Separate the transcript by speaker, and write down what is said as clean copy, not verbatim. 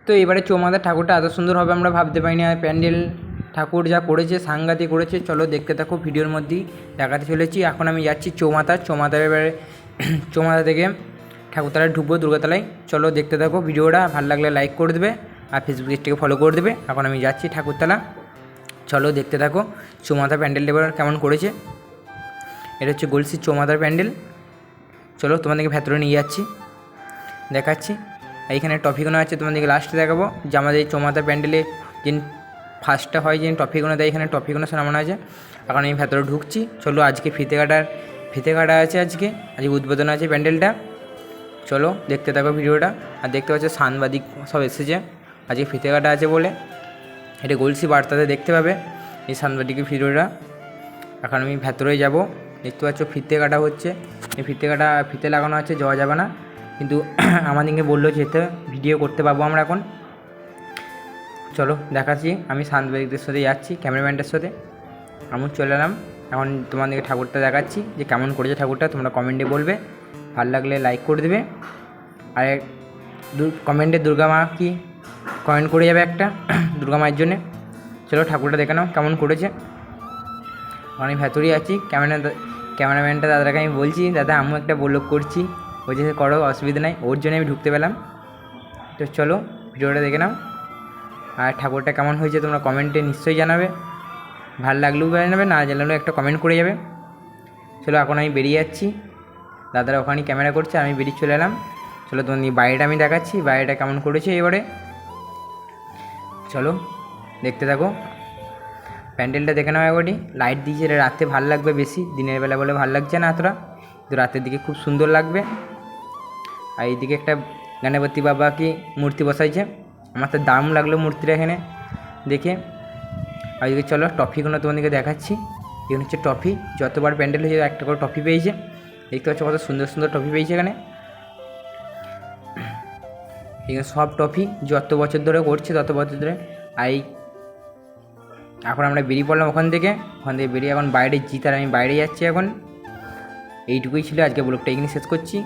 Speaker 1: তো এবারে চৌমাথার ঠাকুরটা এত সুন্দর হবে আমরা ভাবতে পারিনি। আর প্যান্ডেল ঠাকুর যা করেছে সাংঘাতিক করেছে। চলো দেখতে থাকো, ভিডিওর মধ্যেই দেখাতে চলেছি। এখন আমি যাচ্ছি চৌমাথার এবারে চৌমাথা থেকে ঠাকুরতলায় ঢুকবো, দুর্গাতলায়। চলো দেখতে থাকো ভিডিওটা, ভালো লাগলে লাইক করে দেবে আর ফেসবুক পেজটাকে ফলো করে দেবে। এখন আমি যাচ্ছি ঠাকুরতলা, চলো দেখতে থাকো চৌমাথা প্যান্ডেলটা এবার কেমন করেছে। এটা হচ্ছে গলসির চৌমাথার প্যান্ডেল। চলো তোমাদেরকে ভেতরে নিয়ে যাচ্ছি, দেখাচ্ছি। এইখানে ট্রফিগুলো আছে, তোমাদেরকে লাস্টে দেখাবো যে আমাদের এই চৌমাথার প্যান্ডেলে যে ফার্স্টটা হয় যে ট্রফিগুলো দেয়, এখানে ট্রফিগুলো সামনে আছে। এখন আমি ভেতরে ঢুকছি। চলো আজকে ফিতে কাটা আছে, আজকে উদ্বোধন আছে প্যান্ডেলটা। চলো দেখতে থাকো ভিডিওটা। আর দেখতে পাচ্ছ সাংবাদিক সব এসেছে আজকে ফিতে কাটা আছে বলে। এটা গলসি বার্তাতে দেখতে পাবে এই সাংবাদিকের ভিডিওটা। এখন আমি ভেতরে যাব, দেখতে পাচ্ছ ফিতে কাটা হচ্ছে। এই ফিতে লাগানো আছে, যাওয়া যাবে না, কিন্তু আমাদেরকে বললো যেতে, ভিডিও করতে পারবো আমরা এখন। চলো দেখাচ্ছি, আমি সাংবাদিকদের সাথে যাচ্ছি, ক্যামেরাম্যানটার সাথে। আমি চলে এলাম, এখন তোমাদেরকে ঠাকুরটা দেখাচ্ছি যে কেমন করেছে ঠাকুরটা। তোমরা কমেন্টে বলবে, ভালো লাগলে লাইক করে দেবে। আর কমেন্টে দুর্গা মা কি কমেন্ট করে যাবে একটা দুর্গা মায়ের জন্যে। চলো ঠাকুরটা দেখে নাও কেমন করেছে। আমি ভেতরেই আছি, ক্যামেরাম্যানটা দাদাকে আমি বলছি, দাদা আমি একটা ব্লগ করছি, বলছে করো, অসুবিধা নাই, ওর জন্য আমি ঢুকতে পেলাম। তো চলো ভিডিওটা দেখে নাও। আর ঠাকুরটা কেমন হয়েছে তোমরা কমেন্টে নিশ্চয়ই জানাবে, ভালো লাগলেও জানাবে, না জানালেও একটা কমেন্ট করে যাবে। চলো এখন আমি বেরিয়ে যাচ্ছি, দাদারা ওখানে ক্যামেরা করছে, আমি বেরিয়ে চলে এলাম। চলো তোমাদের বাইরেটা আমি দেখাচ্ছি, বাইরেটা কেমন করেছে এবারে। চলো দেখতে থাকো, প্যান্ডেলটা দেখে নাও একবারই। লাইট দিয়েছে, এটা রাতে ভালো লাগবে বেশি, দিনের বেলা বলে ভালো লাগছে না এতটা, কিন্তু রাতের দিকে খুব সুন্দর লাগবে। আর এইদিকে একটা গণপতি বাবা কি মূর্তি বসাইছে, আমার তো দারুণ লাগলো মূর্তিটা এখানে দেখে। আর এদিকে চলো ট্রফিগুলো তোমাদেরকে দেখাচ্ছি। এখানে হচ্ছে ট্রফি, যতবার প্যান্ডেল হয়েছে একটা করে ট্রফি পেয়েছে। দেখতে পাচ্ছ কত সুন্দর সুন্দর ট্রফি পেয়েছে এখানে সব ট্রফি যত বছর ধরে করছে তত বছর ধরে। আর এখন আমরা বেরিয়ে পড়লাম ওখান থেকে বেরিয়ে এখন বাইরে জিতার আমি বাইরে যাচ্ছি এখন। এইটুকুই ছিল আজকে ব্লগটা, এখানে শেষ করছি।